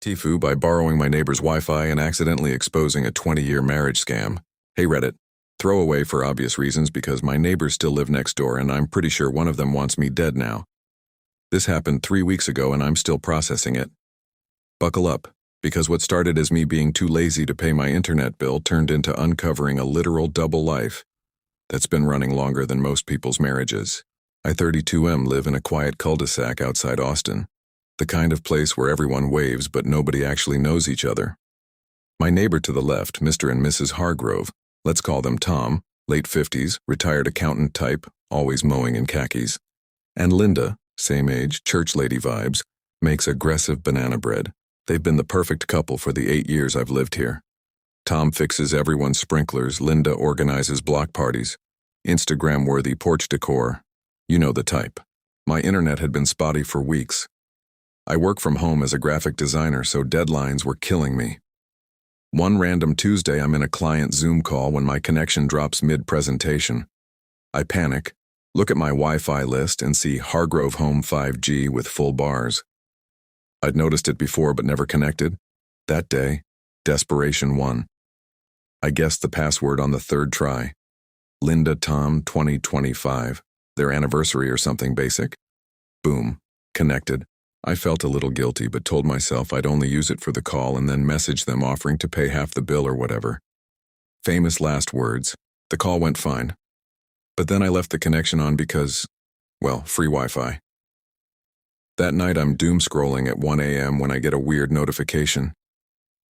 TIFU by borrowing my neighbor's Wi-Fi and accidentally exposing a 20-year marriage scam. Hey Reddit. Throwaway for obvious reasons because my neighbors still live next door and I'm pretty sure one of them wants me dead now. This happened 3 weeks ago and I'm still processing it. Buckle up, because what started as me being too lazy to pay my internet bill turned into uncovering a literal double life that's been running longer than most people's marriages. I 32M live in a quiet cul-de-sac outside Austin. The kind of place where everyone waves but nobody actually knows each other. My neighbor to the left, Mr. and Mrs. Hargrove, let's call them Tom, late 50s, retired accountant type, always mowing in khakis, and Linda, same age, church lady vibes, makes aggressive banana bread. They've been the perfect couple for the 8 years I've lived here. Tom fixes everyone's sprinklers, Linda organizes block parties, Instagram-worthy porch decor. You know the type. My internet had been spotty for weeks. I work from home as a graphic designer, so deadlines were killing me. One random Tuesday, I'm in a client Zoom call when my connection drops mid-presentation. I panic, look at my Wi-Fi list, and see Hargrove Home 5G with full bars. I'd noticed it before but never connected. That day, desperation won. I guessed the password on the third try. Linda Tom 2025, their anniversary or something basic. Boom, connected. I felt a little guilty but told myself I'd only use it for the call and then message them offering to pay half the bill or whatever. Famous last words. The call went fine. But then I left the connection on because, well, free Wi-Fi. That night I'm doom scrolling at 1 a.m. when I get a weird notification.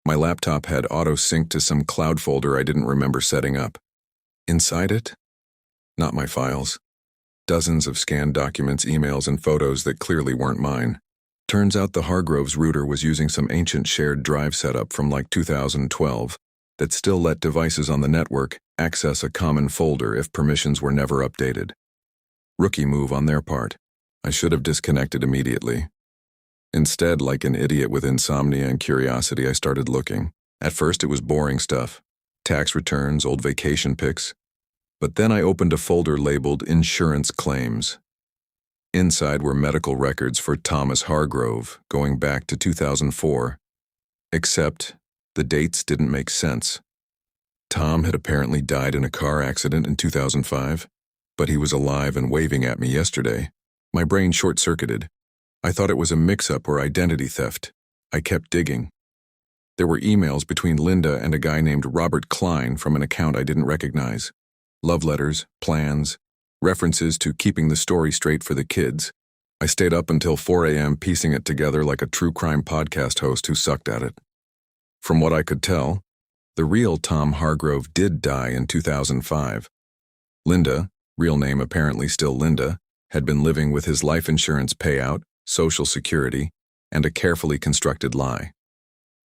My laptop had auto-synced to some cloud folder I didn't remember setting up. Inside it? Not my files. Dozens of scanned documents, emails, and photos that clearly weren't mine. Turns out the Hargroves router was using some ancient shared drive setup from like 2012 that still let devices on the network access a common folder if permissions were never updated. Rookie move on their part. I should have disconnected immediately. Instead, like an idiot with insomnia and curiosity, I started looking. At first it was boring stuff. Tax returns, old vacation pics. But then I opened a folder labeled Insurance Claims. Inside were medical records for Thomas Hargrove, going back to 2004. Except, the dates didn't make sense. Tom had apparently died in a car accident in 2005, but he was alive and waving at me yesterday. My brain short-circuited. I thought it was a mix-up or identity theft. I kept digging. There were emails between Linda and a guy named Robert Klein from an account I didn't recognize. Love letters, plans, references to keeping the story straight for the kids. I stayed up until 4 a.m. piecing it together like a true crime podcast host who sucked at it. From what I could tell, the real Tom Hargrove did die in 2005. Linda, real name apparently still Linda, had been living with his life insurance payout, Social Security, and a carefully constructed lie.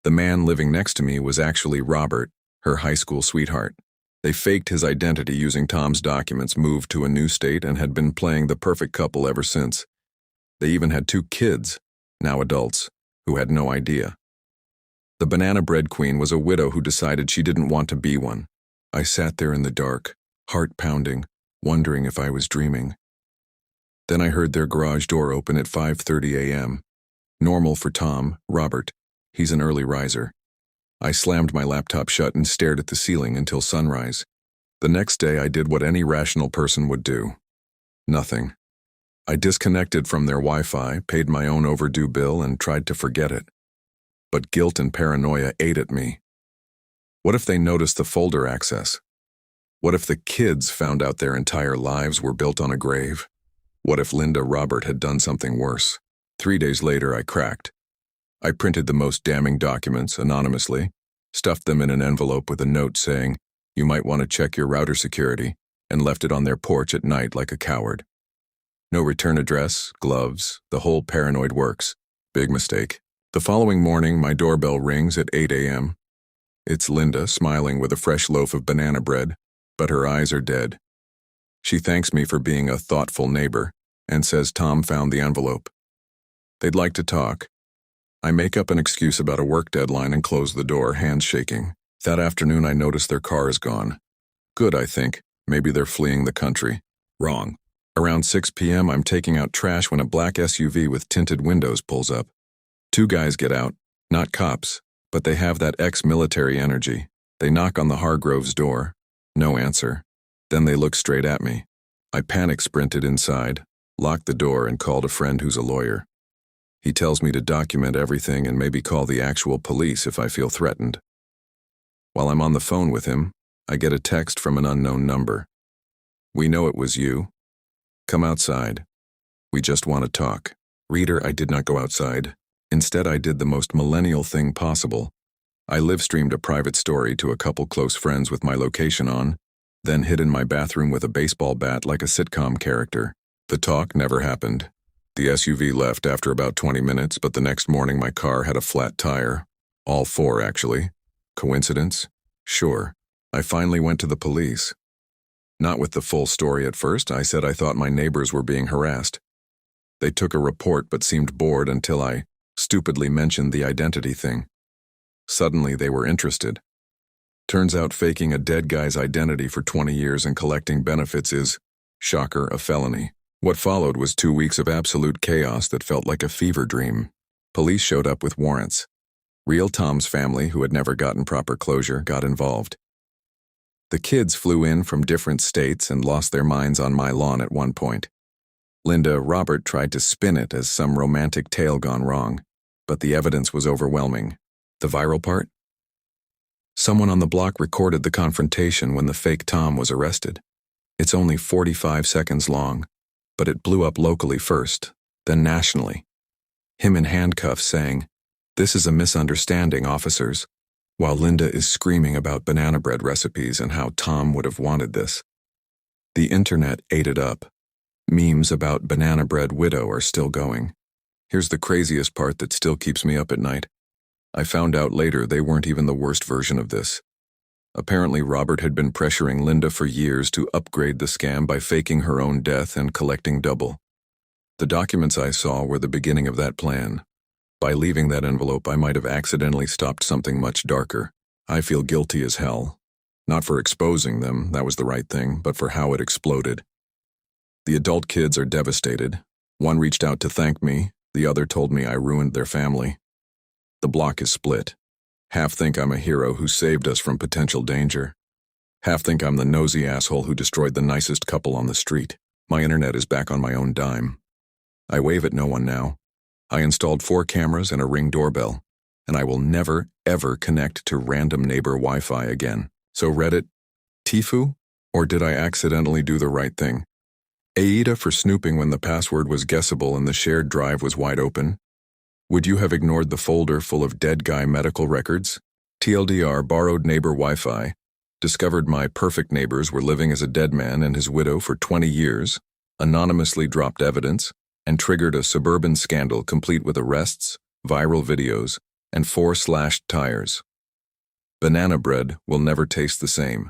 The man living next to me was actually Robert, her high school sweetheart. They faked his identity using Tom's documents, moved to a new state, and had been playing the perfect couple ever since. They even had 2 kids, now adults, who had no idea. The banana bread queen was a widow who decided she didn't want to be one. I sat there in the dark, heart pounding, wondering if I was dreaming. Then I heard their garage door open at 5:30 a.m. Normal for Tom, Robert. He's an early riser. I slammed my laptop shut and stared at the ceiling until sunrise. The next day I did what any rational person would do. Nothing. I disconnected from their Wi-Fi, paid my own overdue bill, and tried to forget it. But guilt and paranoia ate at me. What if they noticed the folder access? What if the kids found out their entire lives were built on a grave? What if Linda Robert had done something worse? 3 days later I cracked. I printed the most damning documents anonymously, stuffed them in an envelope with a note saying, "You might want to check your router security," and left it on their porch at night like a coward. No return address, gloves, the whole paranoid works. Big mistake. The following morning, my doorbell rings at 8 a.m. It's Linda, smiling with a fresh loaf of banana bread, but her eyes are dead. She thanks me for being a thoughtful neighbor and says Tom found the envelope. They'd like to talk. I make up an excuse about a work deadline and close the door, hands shaking. That afternoon I notice their car is gone. Good, I think. Maybe they're fleeing the country. Wrong. Around 6 p.m. I'm taking out trash when a black SUV with tinted windows pulls up. 2 guys get out, Not cops, but they have that ex-military energy. They knock on the Hargroves' door. No answer. Then they look straight at me. I panic-sprinted inside, locked the door, and called a friend who's a lawyer. He tells me to document everything and maybe call the actual police if I feel threatened. While I'm on the phone with him, I get a text from an unknown number. "We know it was you. Come outside. We just want to talk." Reader, I did not go outside. Instead, I did the most millennial thing possible. I live-streamed a private story to a couple close friends with my location on, then hid in my bathroom with a baseball bat like a sitcom character. The talk never happened. The SUV left after about 20 minutes, but the next morning my car had a flat tire. All four, actually. Coincidence? Sure. I finally went to the police. Not with the full story at first. I said I thought my neighbors were being harassed. They took a report but seemed bored until I stupidly mentioned the identity thing. Suddenly they were interested. Turns out faking a dead guy's identity for 20 years and collecting benefits is, shocker, a felony. What followed was 2 weeks of absolute chaos that felt like a fever dream. Police showed up with warrants. Real Tom's family, who had never gotten proper closure, got involved. The kids flew in from different states and lost their minds on my lawn at one point. Linda Robert tried to spin it as some romantic tale gone wrong, but the evidence was overwhelming. The viral part? Someone on the block recorded the confrontation when the fake Tom was arrested. It's only 45 seconds long, but it blew up locally first, then nationally. Him in handcuffs saying, "This is a misunderstanding, officers," while Linda is screaming about banana bread recipes and how Tom would have wanted this. The internet ate it up. Memes about banana bread widow are still going. Here's the craziest part that still keeps me up at night. I found out later they weren't even the worst version of this. Apparently Robert had been pressuring Linda for years to upgrade the scam by faking her own death and collecting double. The documents I saw were the beginning of that plan. By leaving that envelope, I might have accidentally stopped something much darker. I feel guilty as hell. Not for exposing them, that was the right thing, but for how it exploded. The adult kids are devastated. One reached out to thank me, the other told me I ruined their family. The block is split. Half think I'm a hero who saved us from potential danger. Half think I'm the nosy asshole who destroyed the nicest couple on the street. My internet is back on my own dime. I wave at no one now. I installed 4 cameras and a Ring doorbell, and I will never, ever connect to random neighbor Wi-Fi again. So Reddit, TIFU? Or did I accidentally do the right thing? AIDA for snooping when the password was guessable and the shared drive was wide open? Would you have ignored the folder full of dead guy medical records? TLDR borrowed neighbor Wi-Fi, discovered my perfect neighbors were living as a dead man and his widow for 20 years, anonymously dropped evidence, and triggered a suburban scandal complete with arrests, viral videos, and 4 slashed tires. Banana bread will never taste the same.